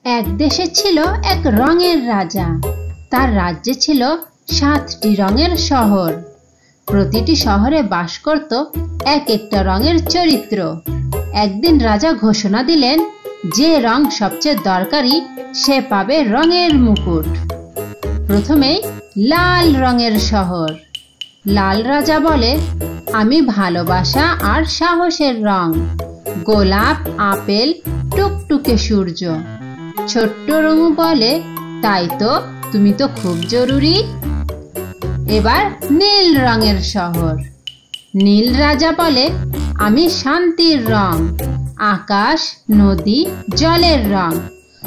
এক দেশে ছিল এক রঙের রাজা। তার রাজ্যে ছিল 7টি রঙের শহর। প্রতিটি শহরে বাস করত এক একটা রঙের চরিত্র। একদিন রাজা ঘোষণা দিলেন, যে রং সবচেয়ে দরকারি সে পাবে রঙের মুকুট। প্রথমেই লাল রঙের শহর। লাল রাজা বলে, আমি ভালোবাসা আর সাহসের রং। গোলাপ, আপেল, টুকটুকে সূর্য। ছোট্ট রঙু বলে, তাই তো, তুমি তো খুব জরুরি। এবার নীল রঙের শহর। নীল রাজা বলে, আমি শান্তির রং। আকাশ, নদী, জলের রং।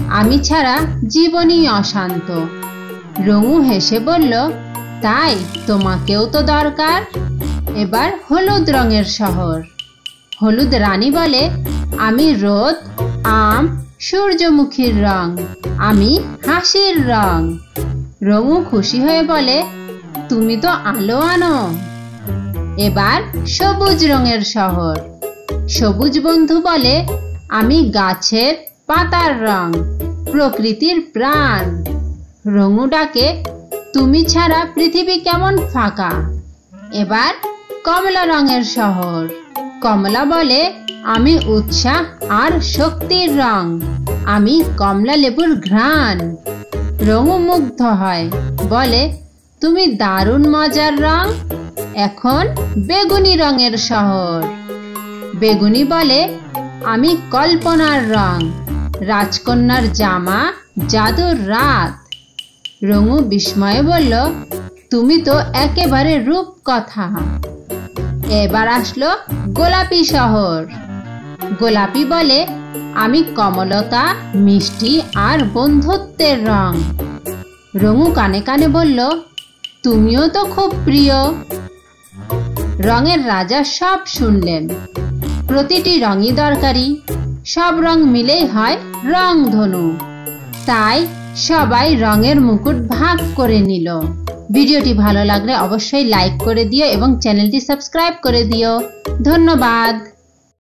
আমি ছাড়া জীবনই অশান্ত। রঙু হেসে বলল, তাই তোমাকেও তো দরকার। এবার হলুদ রঙের শহর। হলুদ রানী বলে, আমি রোদ, আম, সূর্যমুখীর রং। আমি হাসির রং। রঙু খুশি হয়ে বলে, তুমি তো আলো আনো। এবার সবুজ রঙের শহর। সবুজ বন্ধু বলে, আমি গাছের পাতার রং, প্রকৃতির প্রাণ। রঙু ডাকে, তুমি ছাড়া পৃথিবী কেমন ফাঁকা। এবার কমলা রঙের শহর। কমলা বলে, আমি উৎসাহ আর শক্তির রং। আমি কমলা লেবুর ঘ্রাণ। রঙু মুগ্ধ হয়, বলে, তুমি দারুণ মজার রং। এখন বেগুনি রঙের শহর। বেগুনি বলে, আমি কল্পনার রং। রাজকন্যার জামা, জাদুর রাত। রঙু বিস্ময়ে বলল, তুমি তো একেবারে রূপকথা। এবার আসলো গোলাপি শহর। গোলাপি বলে, আমি কমলতা, মিষ্টি আর বন্ধুত্বের রং। রঙু কানে কানে বলল, তুমিও তো খুব প্রিয়। রঙের রাজা সব শুনলেন। প্রতিটি রঙই দরকারি। সব রং মিলেই হয় রংধনু। তাই সবাই রঙের মুকুট ভাগ করে নিল। ভিডিওটি ভালো লাগলে অবশ্যই লাইক করে দিও এবং চ্যানেলটি সাবস্ক্রাইব করে দিও। ধন্যবাদ।